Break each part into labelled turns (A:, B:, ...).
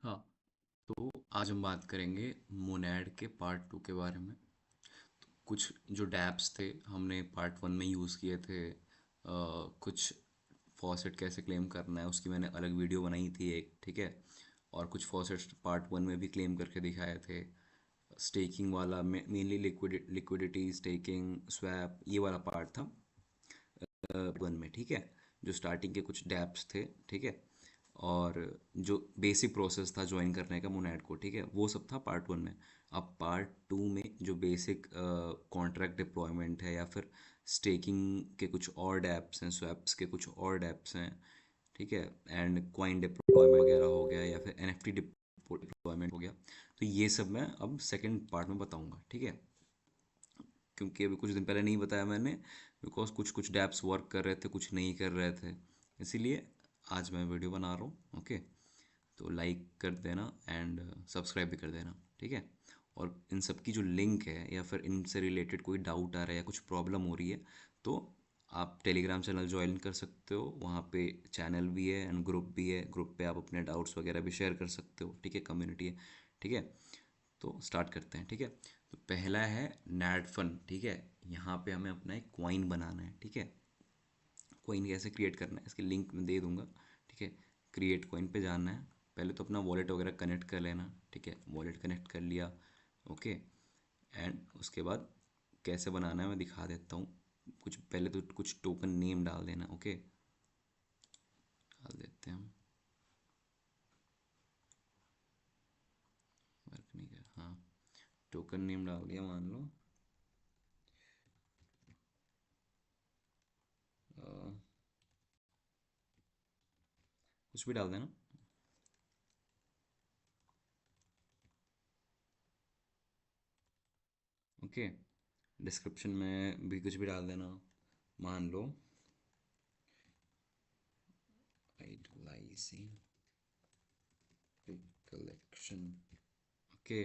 A: हाँ, तो आज हम बात करेंगे मोनैड के पार्ट टू के बारे में। कुछ जो डैप्स थे हमने पार्ट वन में यूज़ किए थे। कुछ फॉसेट कैसे क्लेम करना है उसकी मैंने अलग वीडियो बनाई थी एक, ठीक है। और कुछ फॉसेट पार्ट वन में भी क्लेम करके दिखाए थे। स्टेकिंग वाला मेनली लिक्विडिटी स्टेकिंग स्वैप ये वाला पार्ट था वन में, ठीक है। जो स्टार्टिंग के कुछ डैप्स थे, ठीक है। और जो बेसिक प्रोसेस था ज्वाइन करने का मोनैड को, ठीक है, वो सब था पार्ट वन में। अब पार्ट टू में जो बेसिक कॉन्ट्रैक्ट डिप्लॉयमेंट है या फिर स्टेकिंग के कुछ और डैप्स हैं, स्वैप्स के कुछ और डैप्स हैं, ठीक है। एंड कॉइन डिप्लॉयमेंट वगैरह हो गया या फिर एनएफटी डिप्लॉयमेंट हो गया। तो ये सब मैं अब सेकंड पार्ट में बताऊंगा, ठीक है। क्योंकि अभी कुछ दिन पहले नहीं बताया मैंने, बिकॉज कुछ कुछ डैप्स वर्क कर रहे थे, कुछ नहीं कर रहे थे। इसीलिए आज मैं वीडियो बना रहा हूँ, ओके। तो लाइक कर देना एंड सब्सक्राइब भी कर देना, ठीक है। और इन सब की जो लिंक है या फिर इनसे रिलेटेड कोई डाउट आ रहा है या कुछ प्रॉब्लम हो रही है, तो आप टेलीग्राम चैनल ज्वाइन कर सकते हो। वहाँ पे चैनल भी है एंड ग्रुप भी है। ग्रुप पे आप अपने डाउट्स वगैरह भी शेयर कर सकते हो, ठीक है। कम्युनिटी है, ठीक है। तो स्टार्ट करते हैं, ठीक है। तो पहला है नैड फन, ठीक है। यहाँ पे हमें अपना एक कॉइन बनाना है, ठीक है। कॉइन कैसे क्रिएट करना है इसकी लिंक मैं दे दूंगा, ठीक है। क्रिएट कॉइन पे जाना है। पहले तो अपना वॉलेट वगैरह कनेक्ट कर लेना, ठीक है। वॉलेट कनेक्ट कर लिया, ओके। एंड उसके बाद कैसे बनाना है मैं दिखा देता हूँ। कुछ पहले तो कुछ टोकन नेम डाल देना, ओके। डाल देते हैं हम। वर्क नहीं कर, हाँ। टोकन नेम डाल दिया, मान लो अ, कुछ भी डाल देना, ओके। डिस्क्रिप्शन में भी कुछ भी डाल देना, मान लो आइडलाइजिंग कलेक्शन, ओके।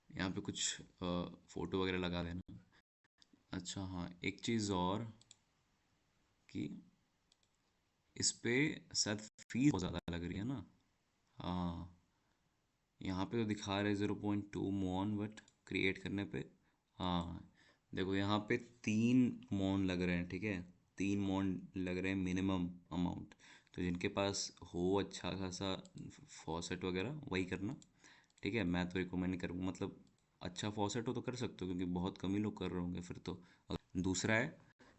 A: यहाँ पे कुछ फोटो वगैरह लगा देना। अच्छा हाँ, एक चीज़ और कि इस पे शायद फीस बहुत ज़्यादा लग रही है ना। हाँ, यहाँ पे तो दिखा रहे 0.2 मॉन, बट क्रिएट करने पे, हाँ, देखो यहाँ पे 3 मॉन लग रहे हैं, ठीक है। 3 मॉन लग रहे हैं मिनिमम अमाउंट। तो जिनके पास हो अच्छा खासा फॉसेट वगैरह वही करना, ठीक है। मैं तो रिकमेंड नहीं करूँगा, मतलब अच्छा फॉसेट हो तो कर सकते हो, क्योंकि बहुत कम ही लोग कर रहे होंगे फिर तो। दूसरा है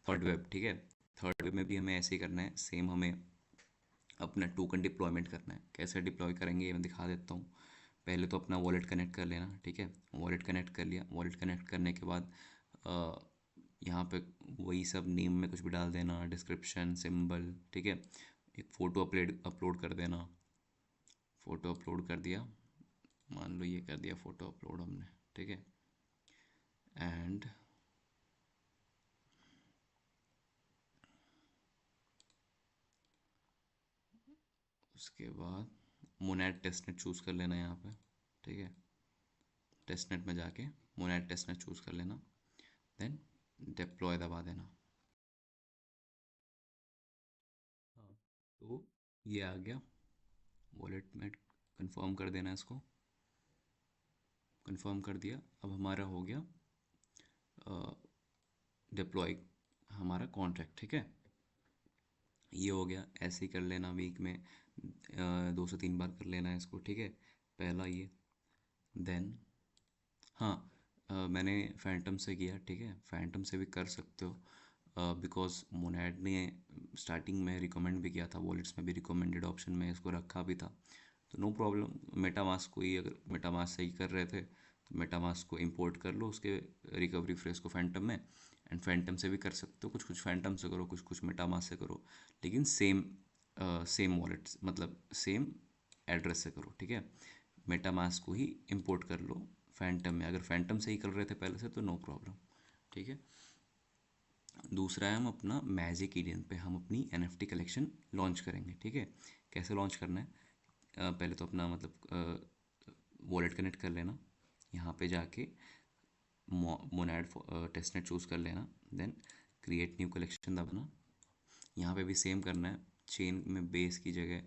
A: थर्ड वेब, ठीक है। थर्ड वेब में भी हमें ऐसे ही करना है सेम। हमें अपना टोकन डिप्लॉयमेंट करना है। कैसे डिप्लॉय करेंगे ये मैं दिखा देता हूँ। पहले तो अपना वॉलेट कनेक्ट कर लेना, ठीक है। वॉलेट कनेक्ट कर लिया। वॉलेट कनेक्ट करने के बाद अ, यहाँ पे वही सब नेम में कुछ भी डाल देना, डिस्क्रिप्शन सिंबल, ठीक है। एक फ़ोटो अपलोड अपलोड कर देना। फ़ोटो अपलोड कर दिया, मान लो ये कर दिया फ़ोटो अपलोड हमने, ठीक है। एंड उसके बाद मोनेट टेस्टनेट चूज़ कर लेना यहाँ पे, ठीक है। टेस्टनेट में जाके मोनेट टेस्टनेट चूज़ कर लेना, देन डिप्लॉय दबा देना। हाँ, तो ये आ गया। वॉलेट में कंफर्म कर देना इसको। कंफर्म कर दिया। अब हमारा हो गया डिप्लॉय हमारा कॉन्ट्रैक्ट, ठीक है। ये हो गया। ऐसे ही कर लेना वीक में 2 से 3 बार कर लेना है इसको, ठीक है। पहला ये, देन हाँ, मैंने फैंटम से किया, ठीक है। फैंटम से भी कर सकते हो, बिकॉज मोनैड ने स्टार्टिंग में रिकमेंड भी किया था, वॉलेट्स में भी रिकमेंडेड ऑप्शन में इसको रखा भी था। तो नो प्रॉब्लम, मेटामास्क को ही, अगर मेटामास्क से ही कर रहे थे तो मेटामास्क को इंपोर्ट कर लो उसके रिकवरी फ्रेज को फैंटम में। एंड फैंटम से भी कर सकते हो, कुछ कुछ फैंटम से करो, कुछ कुछ मेटामास्क से करो। लेकिन सेम सेम वॉलेट्स, मतलब सेम एड्रेस से करो, ठीक है। मेटामास्क को ही इंपोर्ट कर लो फैंटम में। अगर फैंटम से ही कर रहे थे पहले से तो नो प्रॉब्लम, ठीक है। दूसरा है, हम अपना मैजिक ईडियन पे हम अपनी एनएफटी कलेक्शन लॉन्च करेंगे, ठीक है। कैसे लॉन्च करना है, पहले तो अपना मतलब वॉलेट कनेक्ट कर लेना। यहाँ पे जाके मोनैड टेस्टनेट चूज़ कर लेना, देन क्रिएट न्यू कलेक्शन दबाना। यहाँ पे भी सेम करना है। चेन में बेस की जगह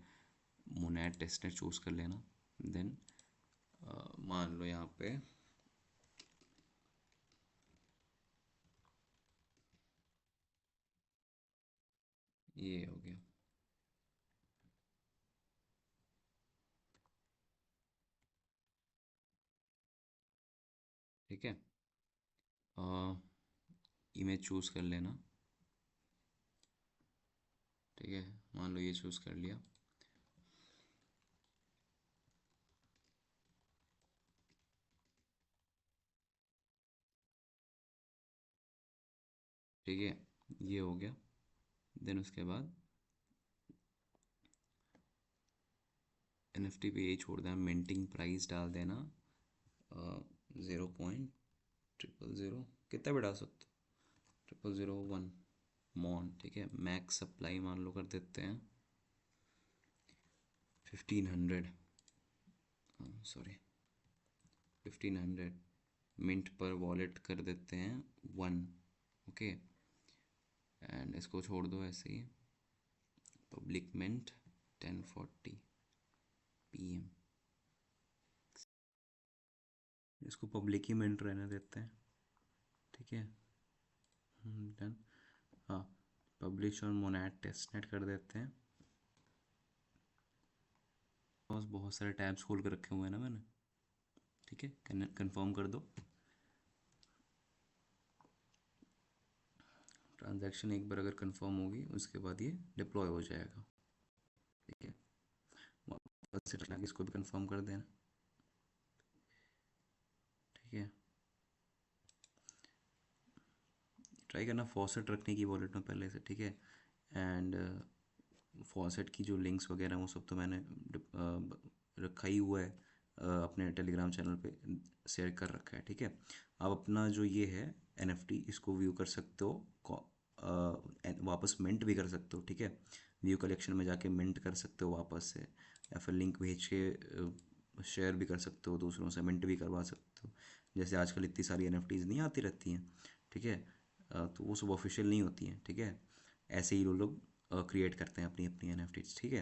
A: मोनेड टेस्टनेट चूज़ कर लेना। देन मान लो यहाँ पे ये हो गया। ठीक है, इमेज चूज़ कर लेना। ठीक है, मान लो ये चूज़ कर लिया। ठीक है, ये हो गया। देन उसके बाद NFT पे यही छोड़ देना, मिंटिंग प्राइस डाल देना 0.000, कितना भी डाल सकते हो, 0001 मॉन। ठीक है, मैक्स सप्लाई मान लो कर देते हैं 1500, सॉरी 1500। मिंट पर वॉलेट कर देते हैं 1। ओके, एंड इसको छोड़ दो ऐसे ही। पब्लिक मिंट 10:40 PM, इसको पब्लिक ही मिंट रहने देते हैं। ठीक है, डन। हाँ, पब्लिश और मोनेट टेस्टनेट कर देते हैं। बस बहुत सारे टैब्स खोल कर रखे हुए हैं ना मैंने। ठीक है, कंफर्म कर दो। ट्रांजैक्शन एक बार अगर कंफर्म होगी उसके बाद ये डिप्लॉय हो जाएगा। ठीक है, वापस से इसको भी कंफर्म कर देना। ठीक है, ट्राई करना फॉसेट रखने की वॉलेट में पहले से। ठीक है, एंड फॉसेट की जो लिंक्स वगैरह वो सब तो मैंने रखा ही हुआ है, अपने टेलीग्राम चैनल पे शेयर कर रखा है। ठीक है, आप अपना जो ये है NFT इसको व्यू कर सकते हो, वापस मिंट भी कर सकते हो। ठीक है, व्यू कलेक्शन में जाके मिंट कर सकते हो वापस से, या फिर लिंक भेज के शेयर भी कर सकते हो, दूसरों से मिंट भी करवा सकते हो। जैसे आजकल इतनी सारी NFTs नहीं आती रहती हैं। ठीक है, तो वो सब ऑफिशियल नहीं होती हैं। ठीक है, ऐसे ही वो लोग क्रिएट करते हैं अपनी अपनी NFTs। ठीक है,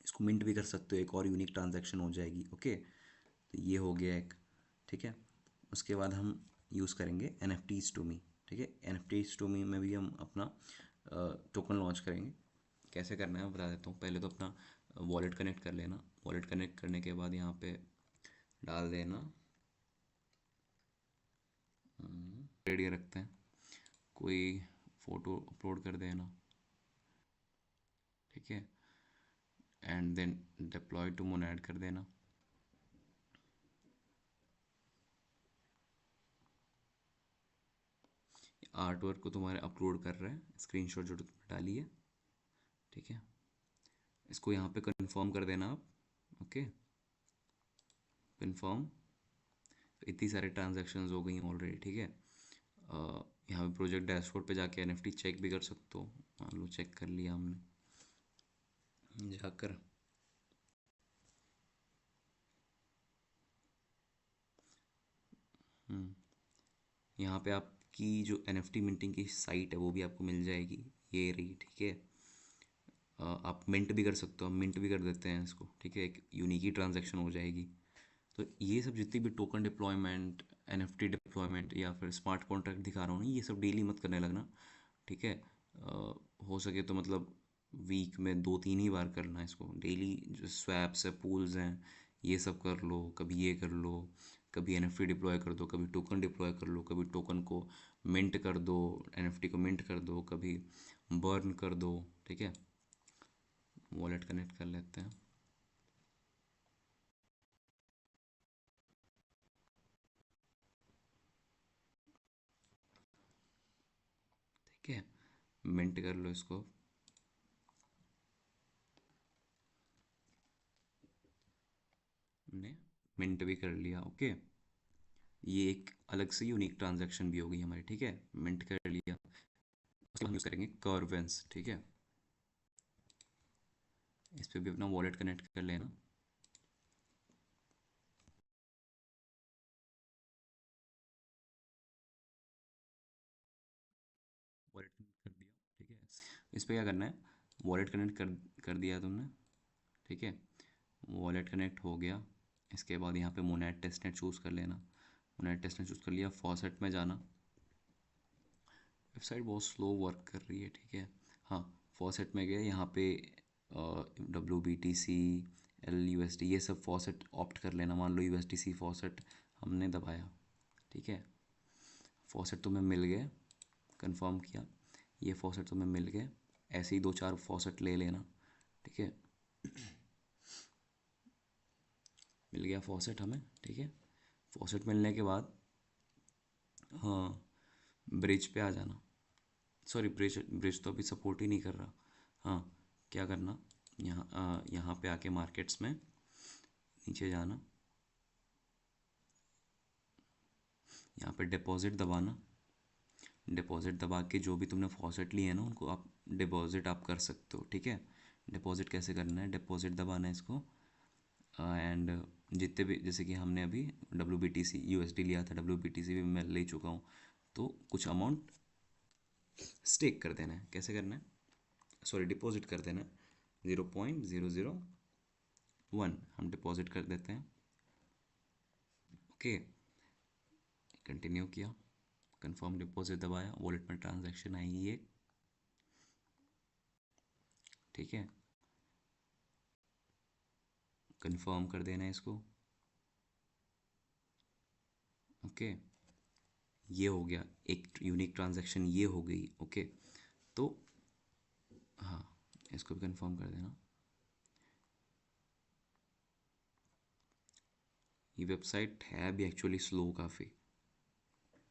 A: इसको मिंट भी कर सकते हो, एक और यूनिक ट्रांजैक्शन हो जाएगी। ओके, तो ये हो गया एक। ठीक है, उसके बाद हम यूज़ करेंगे NFTs टू मी। ठीक है, NFTs टू मी में भी हम अपना टोकन लॉन्च करेंगे। कैसे करना है मैं बता देता हूँ। पहले तो अपना वॉलेट कनेक्ट कर लेना। वॉलेट कनेक्ट करने के बाद यहाँ पे डाल देना, रेडी रखते हैं, कोई फ़ोटो अपलोड कर देना। ठीक है, एंड देन डिप्लॉय टू मोनेड कर देना। आर्ट वर्क को तुम्हारे अपलोड कर रहे हैं, स्क्रीनशॉट जो तुमने डाली है। ठीक है, इसको यहाँ पे कंफर्म कर देना आप। Okay, confirm. तो इतनी सारी ट्रांजैक्शंस हो गई ऑलरेडी। ठीक है, यहाँ पे प्रोजेक्ट डैशबोर्ड पे जाके NFT चेक भी कर सकते हो। मान लो चेक कर लिया हमने जाकर। यहाँ पे आपकी जो NFT मिंटिंग की साइट है वो भी आपको मिल जाएगी, ये रही। ठीक है, आप मिंट भी कर सकते हो, हम मिंट भी कर देते हैं इसको। ठीक है, एक यूनिक ही ट्रांजैक्शन हो जाएगी। तो ये सब जितनी भी टोकन डिप्लॉयमेंट, NFT डिप्लॉयमेंट या फिर स्मार्ट कॉन्ट्रैक्ट दिखा रहा हूँ ना, ये सब डेली मत करने लगना। ठीक है, हो सके तो मतलब वीक में 2-3 ही बार करना इसको। डेली जो स्वैप्स है, पूल्स हैं, ये सब कर लो। कभी ये कर लो, कभी NFT डिप्लॉय कर दो, कभी टोकन डिप्लॉय कर लो, कभी टोकन को मिंट कर दो, NFT को मिंट कर दो, कभी बर्न कर दो। ठीक है, वॉलेट कनेक्ट कर लेते हैं। ठीक है, मिंट कर लो इसको। हमने मिंट भी कर लिया। ओके, ये एक अलग से यूनिक ट्रांजैक्शन भी होगी हमारी। ठीक है, मिंट कर लिया। उसके बाद हम यूज़ करेंगे कर्वेंस। ठीक है, इस पे भी अपना वॉलेट कनेक्ट कर लेना। वॉलेट कनेक्ट कर दिया। ठीक है, इस पे क्या करना है, वॉलेट कनेक्ट कर कर दिया तुमने। ठीक है, वॉलेट कनेक्ट हो गया। इसके बाद यहाँ पे मोनेट टेस्टनेट चूज़ कर लेना। मोनेट टेस्टनेट चूज़ कर लिया, फॉसेट में जाना। वेबसाइट बहुत स्लो वर्क कर रही है, ठीक है। हाँ, फॉसेट में गए, यहाँ पे WBTC, LUSD, ये सब फॉसेट ऑप्ट कर लेना। मान लो USDC फॉसेट हमने दबाया, ठीक है। फॉसेट तुम्हें मिल गए, कंफर्म किया, ये फॉसेट तुम्हें मिल गए। ऐसे ही दो चार फॉसेट ले लेना, ठीक है। मिल गया फॉसेट हमें, ठीक है। फॉसेट मिलने के बाद हाँ, ब्रिज पे आ जाना। सॉरी, ब्रिज ब्रिज तो अभी सपोर्ट ही नहीं कर रहा। हाँ, क्या करना, यहाँ पे आके मार्केट्स में नीचे जाना, यहाँ पे डिपॉजिट दबाना। डिपॉजिट दबा के जो भी तुमने फॉसेट लिए हैं ना, उनको आप डिपॉजिट आप कर सकते हो, ठीक है। डिपॉजिट कैसे करना है, डिपॉजिट दबाना है इसको। एंड जितने भी, जैसे कि हमने अभी WBTC USD लिया था, WBTC भी मैं ले चुका हूँ, तो कुछ अमाउंट स्टेक कर देना है। कैसे करना है, सॉरी, डिपॉजिट कर देना है। 0.001 हम डिपॉजिट कर देते हैं, ओके। कंटिन्यू किया, कंफर्म डिपॉजिट दबाया, वॉलेट में ट्रांजैक्शन आएगी एक, ठीक है। कंफर्म कर देना है इसको, ओके। ये हो गया, एक यूनिक ट्रांजैक्शन ये हो गई, ओके। तो हाँ, इसको भी कंफर्म कर देना। ये वेबसाइट है भी एक्चुअली स्लो काफ़ी,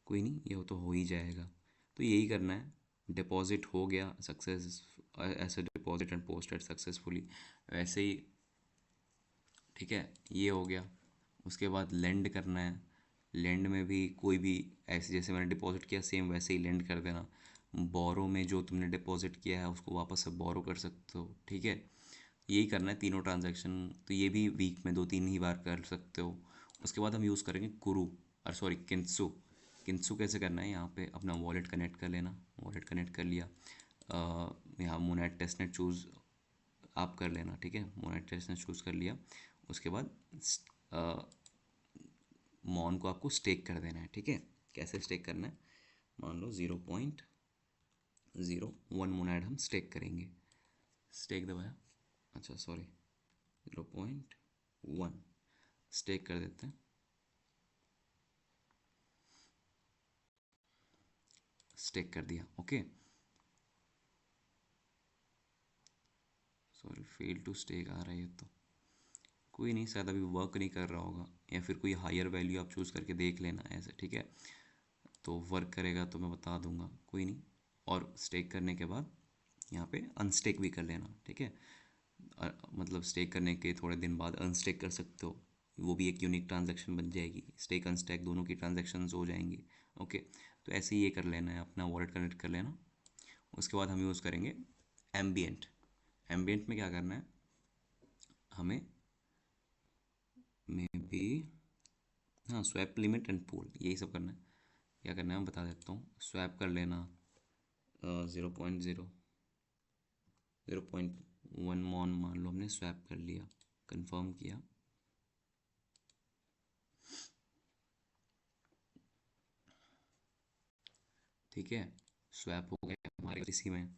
A: कोई नहीं, ये तो हो ही जाएगा। तो यही करना है। डिपॉजिट हो गया सक्सेस, ऐसे डिपॉजिट एंड पोस्टेड सक्सेसफुली, वैसे ही, ठीक है, ये हो गया। उसके बाद लेंड करना है। लेंड में भी कोई भी, ऐसे जैसे मैंने डिपॉजिट किया सेम वैसे ही लेंड कर देना। बोरो में जो तुमने डिपॉजिट किया है उसको वापस से बोरो कर सकते हो, ठीक है। यही करना है तीनों ट्रांजैक्शन। तो ये भी वीक में 2-3 ही बार कर सकते हो। उसके बाद हम यूज़ करेंगे कुरू, और सॉरी, किंसु। किंसु कैसे करना है, यहाँ पे अपना वॉलेट कनेक्ट कर लेना। वॉलेट कनेक्ट कर लिया, यहाँ मोनेट टेस्टनेट चूज़ आप कर लेना, ठीक है। मोनेट टेस्टनेट चूज़ कर लिया। उसके बाद मॉन को आपको स्टेक कर देना है, ठीक है। कैसे स्टेक करना है, मान लो 0.01 मोनेड हम स्टेक करेंगे। स्टेक दबाया, अच्छा सॉरी, 0.1 स्टेक कर देते हैं। स्टेक कर दिया, okay. Sorry, fail to stake आ रहा है ये तो, कोई नहीं, शायद अभी वर्क नहीं कर रहा होगा, या फिर कोई हायर वैल्यू आप चूज़ करके देख लेना ऐसे, ठीक है। तो वर्क करेगा तो मैं बता दूंगा, कोई नहीं। और स्टेक करने के बाद यहाँ पे अनस्टेक भी कर लेना, ठीक है। मतलब स्टेक करने के थोड़े दिन बाद अनस्टेक कर सकते हो, वो भी एक यूनिक ट्रांजैक्शन बन जाएगी। स्टेक अनस्टेक दोनों की ट्रांजैक्शंस हो जाएंगी, ओके। तो ऐसे ही ये कर लेना है, अपना वॉलेट कनेक्ट कर लेना। उसके बाद हम यूज़ करेंगे एम्बियंट। एम्बियंट में क्या करना है हमें, मे बी, हाँ, स्वैप लिमिट एंड पूल, यही सब करना है। क्या करना है मैं बता देता हूँ। स्वैप कर लेना, 0.1 मॉन मान लो हमने स्वैप कर लिया, कंफर्म किया, ठीक है। स्वैप हो गया हमारे इसी में।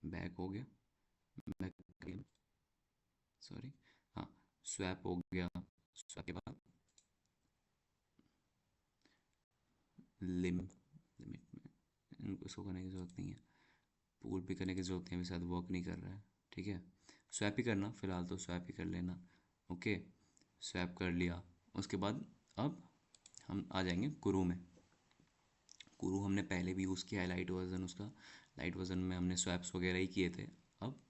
A: बैक हो गया, बैक कर लिया, सॉरी, हाँ, स्वैप हो गया। स्वैप के बाद लिमिट में इनको इसको करने की ज़रूरत नहीं है, पूल भी करने की ज़रूरत नहीं है, अभी शायद वर्क नहीं कर रहा है, ठीक है। स्वैप ही करना, फ़िलहाल तो स्वैप ही कर लेना, ओके। स्वैप कर लिया। उसके बाद अब हम आ जाएंगे कुरू में। कुरू हमने पहले भी यूज़ किया है, लाइट वर्जन उसका। लाइट वर्जन में हमने स्वैप्स वगैरह ही किए थे। अब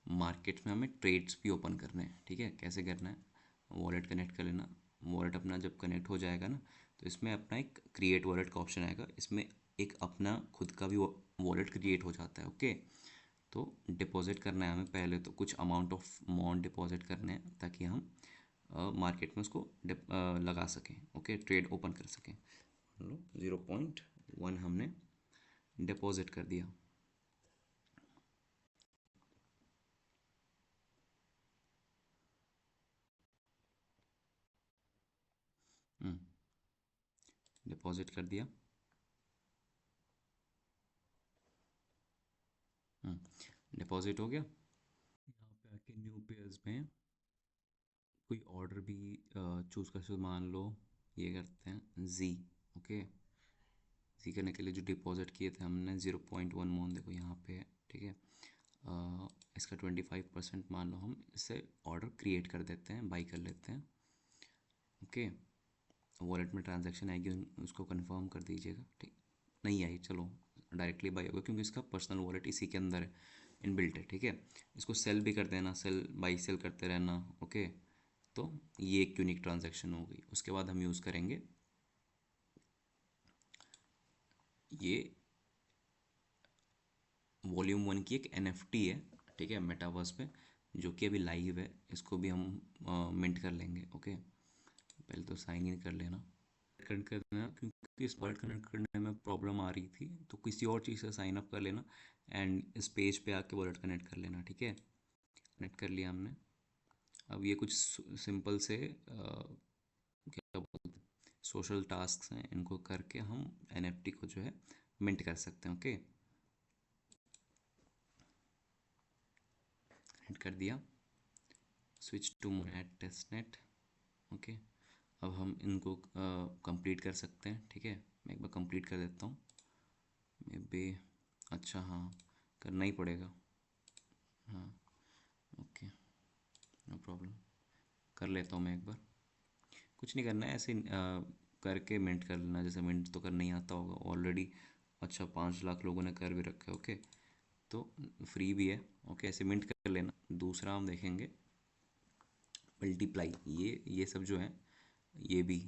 A: मार्केट में हमें ट्रेड्स भी ओपन करने हैं, ठीक है। कैसे करना है, वॉलेट कनेक्ट कर लेना। वॉलेट अपना जब कनेक्ट हो जाएगा ना, तो इसमें अपना एक क्रिएट वॉलेट का ऑप्शन आएगा, इसमें एक अपना खुद का भी वॉलेट क्रिएट हो जाता है, ओके। तो डिपॉजिट करना है हमें पहले, तो कुछ अमाउंट ऑफ मॉन डिपॉजिट करने हैं, ताकि हम मार्केट में उसको लगा सकें, ओके, ट्रेड ओपन कर सकें। मान लो 0.1 हमने डिपॉजिट कर दिया। डिपॉजिट कर दिया। डिपॉजिट हो गया। यहाँ पे आके न्यू पेयर्स में कोई ऑर्डर भी चूज़ कर सकते। मान लो ये करते हैं जी, ओके। जी करने के लिए जो डिपॉजिट किए थे हमने 0.1 मोन, देखो यहाँ पे है, ठीक है। इसका 25% मान लो हम इससे ऑर्डर क्रिएट कर देते हैं, बाई कर लेते हैं, ओके। वॉलेट में ट्रांजैक्शन आएगी, उसको कंफर्म कर दीजिएगा, ठीक। नहीं आई, चलो डायरेक्टली बाई होगा क्योंकि इसका पर्सनल वॉलेट इसी के अंदर है, इनबिल्ट है, ठीक है। इसको सेल भी कर देना, सेल बाई सेल करते रहना, ओके। तो ये एक यूनिक ट्रांजैक्शन हो गई। उसके बाद हम यूज़ करेंगे ये वॉल्यूम 1 की एक एनएफटी है, ठीक है, मेटावर्स पे, जो कि अभी लाइव है। इसको भी हम मिंट कर लेंगे, ओके। पहले तो साइन इन कर लेना, कनेक्ट कर देना, क्योंकि इस वर्ड कनेक्ट करने में प्रॉब्लम आ रही थी, तो किसी और चीज़ से साइन अप कर लेना एंड इस पेज पे आके वॉलेट कनेक्ट कर लेना, ठीक है। कनेक्ट कर लिया हमने। अब ये कुछ सिंपल से क्या बोलते हैं, सोशल टास्क हैं, इनको करके हम एनएफटी को जो है मिंट कर सकते हैं, ओके। कनेक्ट कर दिया। Switch to Monad testnet, okay. अब हम इनको कंप्लीट कर सकते हैं, ठीक है। मैं एक बार कंप्लीट कर देता हूँ, मे बी। अच्छा, हाँ, करना ही पड़ेगा, हाँ, ओके, नो प्रॉब्लम। कर लेता हूँ मैं एक बार। कुछ नहीं करना है, ऐसे करके मिंट कर लेना, जैसे मिंट तो करना ही आता होगा ऑलरेडी। अच्छा, 5 लाख लोगों ने कर भी रखा है, ओके। तो फ्री भी है, ओके, ऐसे मिंट कर लेना। दूसरा हम देखेंगे मल्टीप्लाई, ये सब जो है, ये भी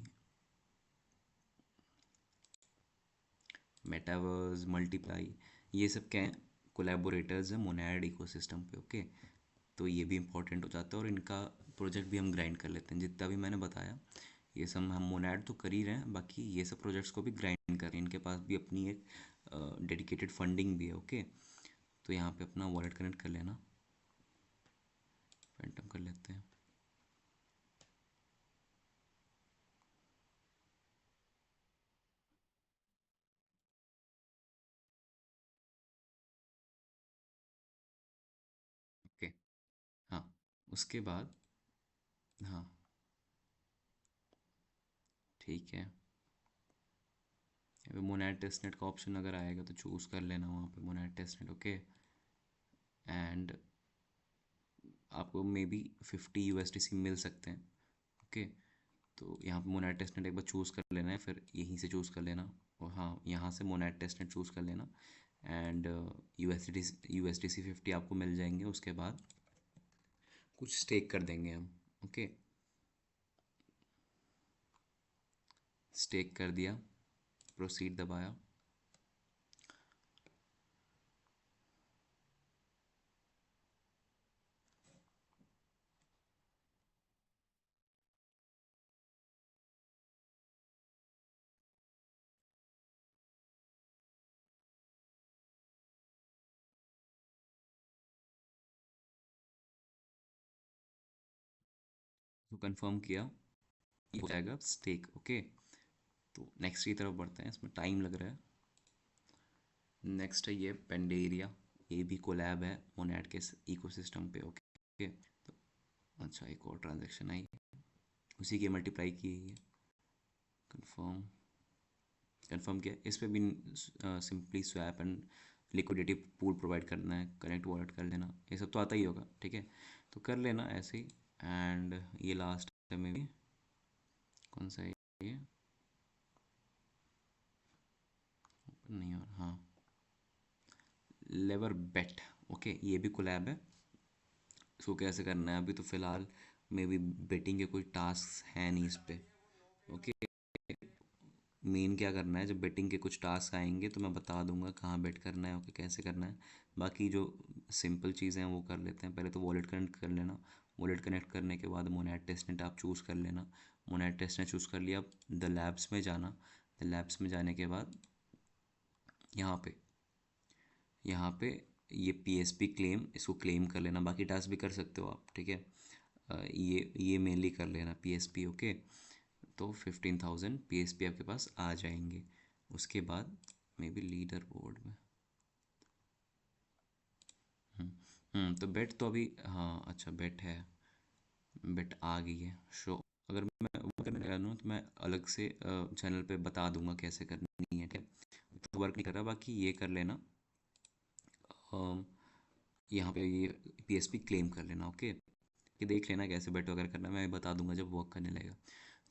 A: मेटावर्स, मल्टीप्लाई, ये सब क्या है, कोलैबोरेटर्स हैं मोनैड इकोसिस्टम पे, ओके। तो ये भी इंपॉर्टेंट हो जाता है, और इनका प्रोजेक्ट भी हम ग्राइंड कर लेते हैं, जितना भी मैंने बताया। ये सब हम मोनैड तो कर ही रहे हैं, बाकी ये सब प्रोजेक्ट्स को भी ग्राइंड कर रहे हैं। इनके पास भी अपनी एक डेडिकेटेड फंडिंग भी है, ओके। तो यहाँ पे अपना वॉलेट कनेक्ट कर लेना, फैंटम कर लेते हैं। ओके, हाँ, उसके बाद, हाँ, ठीक है। अभी मोनेट टेस्टनेट का ऑप्शन अगर आएगा तो चूज़ कर लेना वहाँ पे मोनेट टेस्टनेट, ओके। एंड आपको मे बी 50 USDC मिल सकते हैं, ओके। तो यहाँ पे मोनेट टेस्टनेट एक बार चूज़ कर लेना है, फिर यहीं से चूज़ कर लेना, और हाँ, यहाँ से मोनेट टेस्टनेट चूज़ कर लेना। एंड यूएसडीसी 50 आपको मिल जाएंगे। उसके बाद कुछ स्टेक कर देंगे हम, ओके। स्टेक कर दिया, प्रोसीड दबाया। तो कंफर्म किया, ये हो जाएगा स्टेक, ओके। तो नेक्स्ट की तरफ बढ़ते हैं, इसमें टाइम लग रहा है। नेक्स्ट है ये पेंडेरिया, ये भी कोलैब है मोनेट के इकोसिस्टम पे, ओके। तो अच्छा, एक और ट्रांजैक्शन आई, उसी की मल्टीप्लाई की है, कंफर्म। कंफर्म किया। इस पे भी simply swap and liquidity pool provide करना है, कनेक्ट वॉलेट कर लेना, ये सब तो आता ही होगा, ठीक है। तो कर लेना ऐसे ही। एंड ये लास्ट में भी कौन सा है ये, नहीं, और हाँ, लेवर बेट, ओके, ये भी कोलैब है। इसको कैसे करना है, अभी तो फ़िलहाल मे बी बेटिंग के कोई टास्क है नहीं इस पे, ओके। मेन क्या करना है, जब बेटिंग के कुछ टास्क आएंगे तो मैं बता दूंगा कहाँ बेट करना है, ओके, कैसे करना है। बाकी जो सिंपल चीज़ें हैं वो कर लेते हैं। पहले तो वॉलेट कनेक्ट कर लेना, वॉलेट कनेक्ट करने के बाद मोनेट टेस्टनेट आप चूज़ कर लेना। मोनेट टेस्टनेट चूज़ कर लिया, अब द लैब्स में जाना। द लैब्स में जाने के बाद यहाँ पे यहाँ पे ये PSP क्लेम, इसको क्लेम कर लेना। बाकी टास्क भी कर सकते हो आप, ठीक है। ये मेनली कर लेना PSP, ओके। तो 15,000 PSP आपके पास आ जाएंगे। उसके बाद मे बी लीडर बोर्ड में तो बेट तो अभी, हाँ अच्छा बेट है, बेट आ गई है शो। अगर मैं वो करने लगा ना तो मैं अलग से चैनल पे बता दूंगा कैसे करनी है, ठीक है। तो वर्क नहीं कर रहा, बाकी ये कर लेना। अम, यहाँ पे ये PSP क्लेम कर लेना, ओके। ये देख लेना कैसे बेट वगैरह करना है, मैं बता दूंगा जब वर्क करने लगेगा।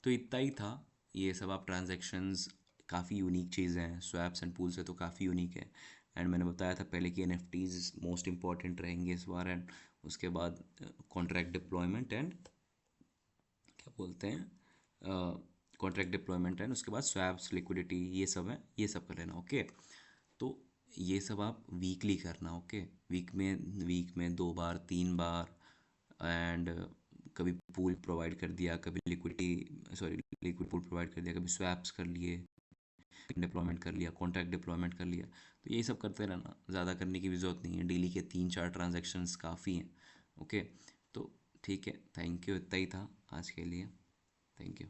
A: तो इतना ही था। ये सब आप ट्रांजैक्शंस काफ़ी यूनिक चीज़ें हैं, स्वैप्स एंड पूल्स है तो काफ़ी यूनिक है। एंड मैंने बताया था पहले कि NFTs मोस्ट इंपॉर्टेंट रहेंगे इस बार। एंड उसके बाद कॉन्ट्रैक्ट डिप्लॉयमेंट एंड क्या बोलते हैं, कॉन्ट्रैक्ट डिप्लॉयमेंट एंड उसके बाद स्वैप्स, लिक्विडिटी, ये सब है, ये सब कर लेना, ओके। तो ये सब आप वीकली करना, ओके। वीक में 2 बार 3 बार। एंड कभी पूल प्रोवाइड कर दिया, कभी liquidity, sorry liquid pool provide कर दिया, कभी स्वैप्स कर लिए, डिप्लॉयमेंट कर लिया, कॉन्ट्रैक्ट डिप्लॉयमेंट कर लिया। तो यही सब करते रहना, ज़्यादा करने की भी ज़रूरत नहीं है, डेली के 3-4 ट्रांजेक्शन्स काफ़ी हैं, ओके। तो ठीक है, थैंक यू, इतना ही था आज के लिए। Thank you.